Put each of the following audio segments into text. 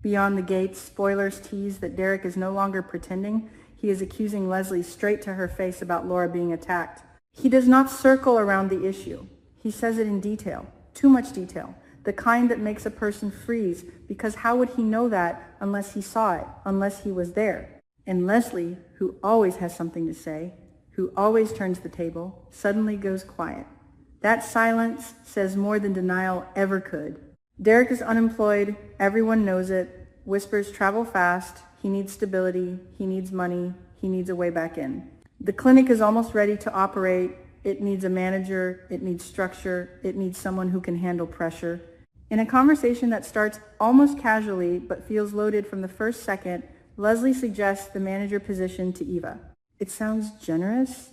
Beyond the gates, spoilers tease that Derek is no longer pretending. He is accusing Leslie straight to her face about Laura being attacked. He does not circle around the issue. He says it in detail, too much detail, the kind that makes a person freeze, because how would he know that unless he saw it, unless he was there? And Leslie, who always has something to say, who always turns the table, suddenly goes quiet. That silence says more than denial ever could. Derek is unemployed, everyone knows it, whispers travel fast, he needs stability, he needs money, he needs a way back in. The clinic is almost ready to operate, it needs a manager, it needs structure, it needs someone who can handle pressure. In a conversation that starts almost casually but feels loaded from the first second, Leslie suggests the manager position to Eva. It sounds generous,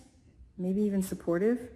maybe even supportive.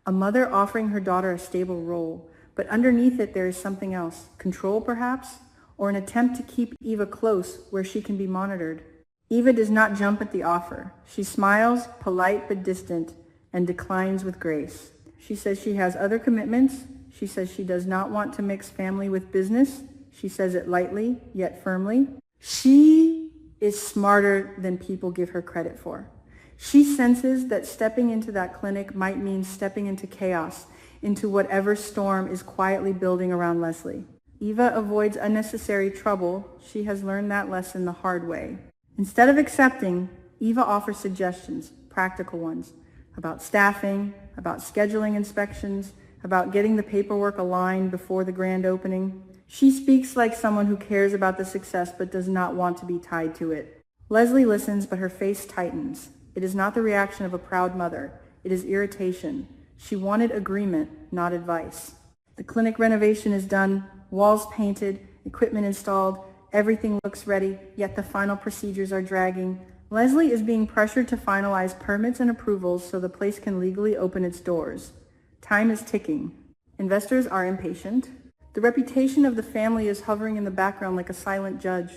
A mother offering her daughter a stable role, but underneath it there is something else. Control, perhaps? Or an attempt to keep Eva close where she can be monitored. Eva does not jump at the offer. She smiles, polite but distant, and declines with grace. She says she has other commitments. She says she does not want to mix family with business. She says it lightly, yet firmly. She is smarter than people give her credit for. She senses that stepping into that clinic might mean stepping into chaos, into whatever storm is quietly building around Leslie. Eva avoids unnecessary trouble. She has learned that lesson the hard way. Instead of accepting, Eva offers suggestions, practical ones, about staffing, about scheduling inspections, about getting the paperwork aligned before the grand opening. She speaks like someone who cares about the success but does not want to be tied to it. Leslie listens, but her face tightens. It is not the reaction of a proud mother. It is irritation. She wanted agreement, not advice. The clinic renovation is done, walls painted, equipment installed, everything looks ready, yet the final procedures are dragging. Leslie is being pressured to finalize permits and approvals so the place can legally open its doors. Time is ticking. Investors are impatient. The reputation of the family is hovering in the background like a silent judge.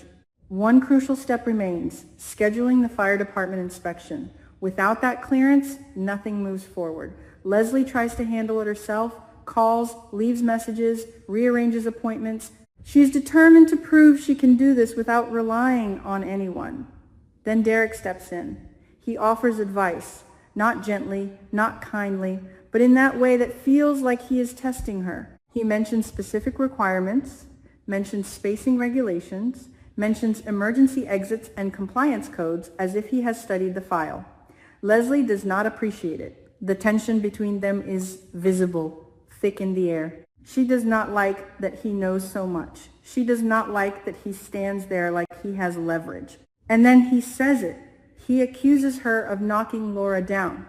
One crucial step remains, scheduling the fire department inspection. Without that clearance, nothing moves forward. Leslie tries to handle it herself, calls, leaves messages, rearranges appointments. She is determined to prove she can do this without relying on anyone. Then Derek steps in. He offers advice, not gently, not kindly, but in that way that feels like he is testing her. He mentions specific requirements, mentions spacing regulations, mentions emergency exits and compliance codes as if he has studied the file. Leslie does not appreciate it. The tension between them is visible, thick in the air. She does not like that he knows so much. She does not like that he stands there like he has leverage. And then he says it. He accuses her of knocking Laura down.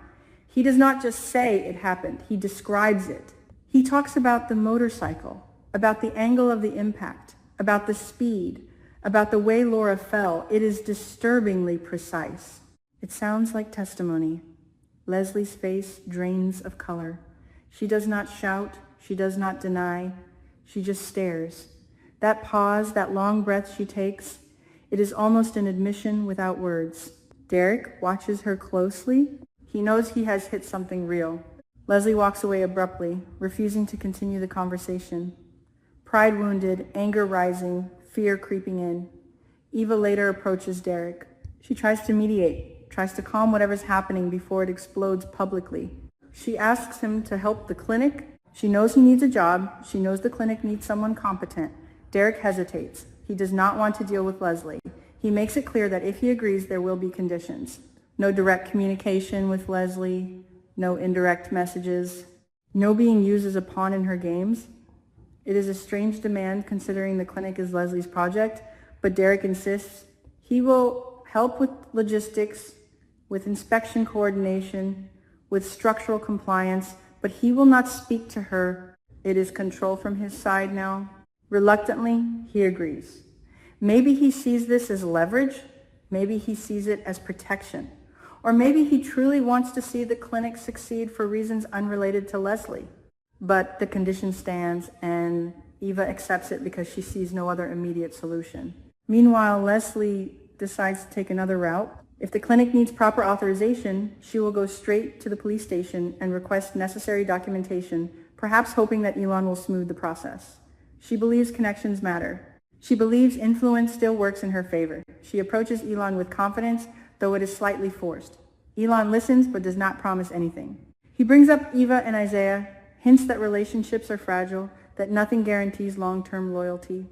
He does not just say it happened. He describes it. He talks about the motorcycle, about the angle of the impact, about the speed, about the way Laura fell. It is disturbingly precise. It sounds like testimony. Leslie's face drains of color. She does not shout. She does not deny. She just stares. That pause, that long breath she takes, it is almost an admission without words. Derek watches her closely. He knows he has hit something real. Leslie walks away abruptly, refusing to continue the conversation. Pride wounded, anger rising, fear creeping in. Eva later approaches Derek. She tries to mediate, tries to calm whatever's happening before it explodes publicly. She asks him to help the clinic. She knows he needs a job. She knows the clinic needs someone competent. Derek hesitates. He does not want to deal with Leslie. He makes it clear that if he agrees, there will be conditions. No direct communication with Leslie, no indirect messages, no being used as a pawn in her games. It is a strange demand considering the clinic is Leslie's project, but Derek insists he will help with logistics, with inspection coordination, with structural compliance, but he will not speak to her. It is control from his side now. Reluctantly, he agrees. Maybe he sees this as leverage. Maybe he sees it as protection. Or maybe he truly wants to see the clinic succeed for reasons unrelated to Leslie. But the condition stands, and Eva accepts it because she sees no other immediate solution. Meanwhile, Leslie decides to take another route. If the clinic needs proper authorization, she will go straight to the police station and request necessary documentation, perhaps hoping that Elon will smooth the process. She believes connections matter. She believes influence still works in her favor. She approaches Elon with confidence, though it is slightly forced. Elon listens but does not promise anything. He brings up Eva and Isaiah, hints that relationships are fragile, that nothing guarantees long-term loyalty.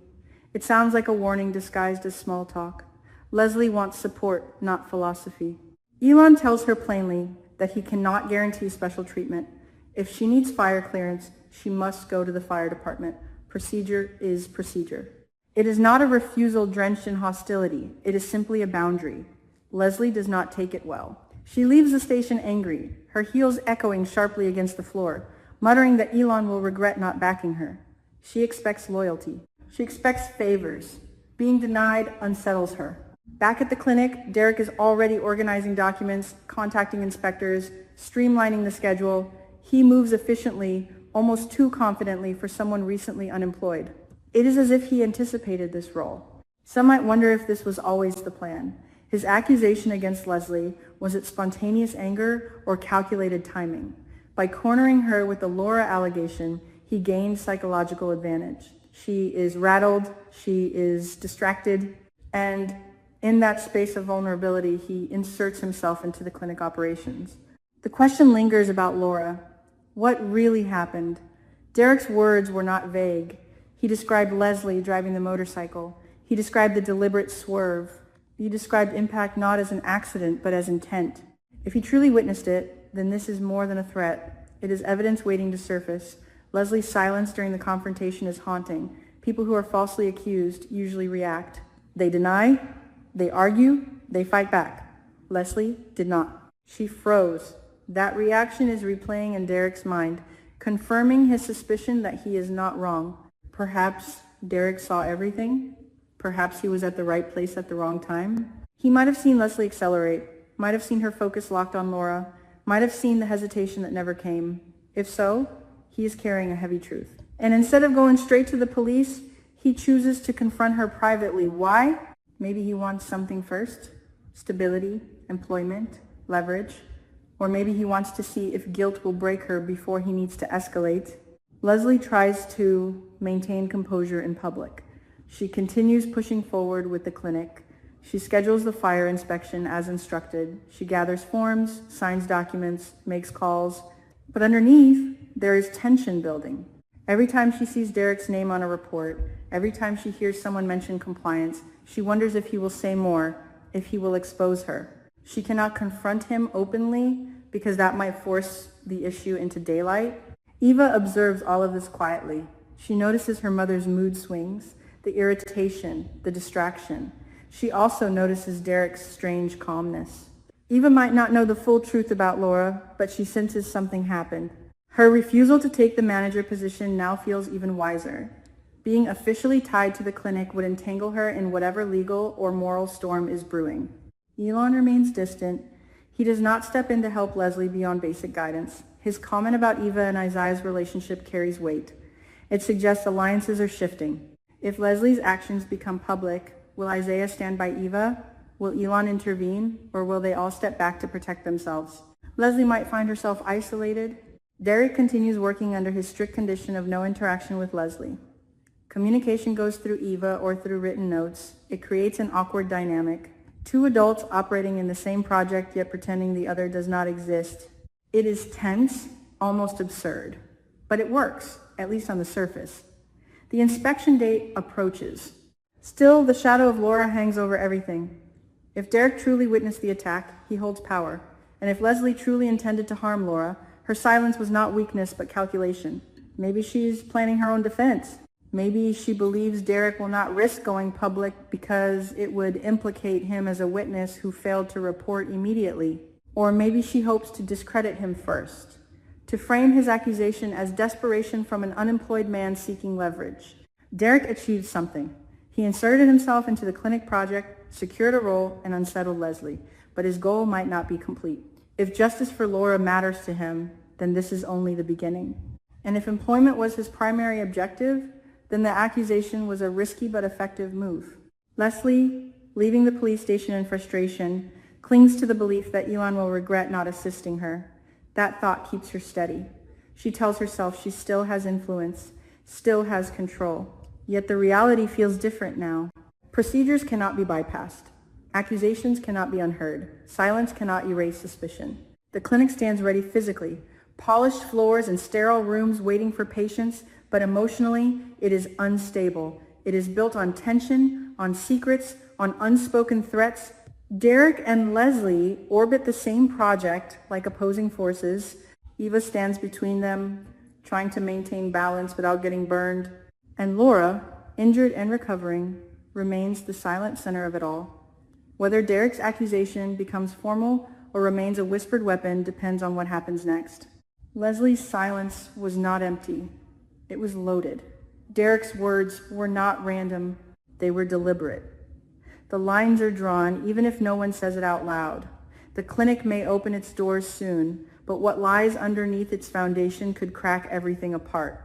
It sounds like a warning disguised as small talk. Leslie wants support, not philosophy. Elon tells her plainly that he cannot guarantee special treatment. If she needs fire clearance, she must go to the fire department. Procedure is procedure. It is not a refusal drenched in hostility. It is simply a boundary. Leslie does not take it well. She leaves the station angry, her heels echoing sharply against the floor, muttering that Elon will regret not backing her. She expects loyalty. She expects favors. Being denied unsettles her. Back at the clinic, Derek is already organizing documents, contacting inspectors, streamlining the schedule. He moves efficiently, almost too confidently for someone recently unemployed. It is as if he anticipated this role. Some might wonder if this was always the plan. His accusation against Leslie, was it spontaneous anger or calculated timing? By cornering her with the Laura allegation, he gained psychological advantage. She is rattled, she is distracted, and in that space of vulnerability, he inserts himself into the clinic operations. The question lingers about Laura. What really happened? Derek's words were not vague. He described Leslie driving the motorcycle. He described the deliberate swerve. He described impact not as an accident, but as intent. If he truly witnessed it, then this is more than a threat. It is evidence waiting to surface. Leslie's silence during the confrontation is haunting. People who are falsely accused usually react. They deny, they argue, they fight back. Leslie did not. She froze. That reaction is replaying in Derek's mind, confirming his suspicion that he is not wrong. Perhaps Derek saw everything. Perhaps he was at the right place at the wrong time. He might have seen Leslie accelerate, might have seen her focus locked on Laura, might have seen the hesitation that never came. If so, he is carrying a heavy truth. And instead of going straight to the police, he chooses to confront her privately. Why? Maybe he wants something first. Stability, employment, leverage. Or maybe he wants to see if guilt will break her before he needs to escalate. Leslie tries to maintain composure in public. She continues pushing forward with the clinic. She schedules the fire inspection as instructed. She gathers forms, signs documents, makes calls. But underneath, there is tension building. Every time she sees Derek's name on a report, every time she hears someone mention compliance, she wonders if he will say more, if he will expose her. She cannot confront him openly because that might force the issue into daylight. Eva observes all of this quietly. She notices her mother's mood swings, the irritation, the distraction. She also notices Derek's strange calmness. Eva might not know the full truth about Laura, but she senses something happened. Her refusal to take the manager position now feels even wiser. Being officially tied to the clinic would entangle her in whatever legal or moral storm is brewing. Elon remains distant. He does not step in to help Leslie beyond basic guidance. His comment about Eva and Isaiah's relationship carries weight. It suggests alliances are shifting. If Leslie's actions become public, will Isaiah stand by Eva? Will Elon intervene? Or will they all step back to protect themselves? Leslie might find herself isolated. Derek continues working under his strict condition of no interaction with Leslie. Communication goes through Eva or through written notes. It creates an awkward dynamic. Two adults operating in the same project yet pretending the other does not exist. It is tense, almost absurd. But it works, at least on the surface. The inspection date approaches. Still, the shadow of Laura hangs over everything. If Derek truly witnessed the attack, he holds power. And if Leslie truly intended to harm Laura, her silence was not weakness but calculation. Maybe she's planning her own defense. Maybe she believes Derek will not risk going public because it would implicate him as a witness who failed to report immediately. Or maybe she hopes to discredit him first, to frame his accusation as desperation from an unemployed man seeking leverage. Derek achieved something. He inserted himself into the clinic project, secured a role, and unsettled Leslie. But his goal might not be complete. If justice for Laura matters to him, then this is only the beginning. And if employment was his primary objective, then the accusation was a risky but effective move. Leslie, leaving the police station in frustration, clings to the belief that Elon will regret not assisting her. That thought keeps her steady. She tells herself she still has influence, still has control. Yet the reality feels different now. Procedures cannot be bypassed. Accusations cannot be unheard. Silence cannot erase suspicion. The clinic stands ready physically, polished floors and sterile rooms waiting for patients, but emotionally, it is unstable. It is built on tension, on secrets, on unspoken threats. Derek and Leslie orbit the same project like opposing forces. Eva stands between them, trying to maintain balance without getting burned. And Laura, injured and recovering, remains the silent center of it all. Whether Derek's accusation becomes formal or remains a whispered weapon depends on what happens next. Leslie's silence was not empty. It was loaded. Derek's words were not random. They were deliberate. The lines are drawn even if no one says it out loud. The clinic may open its doors soon, but what lies underneath its foundation could crack everything apart.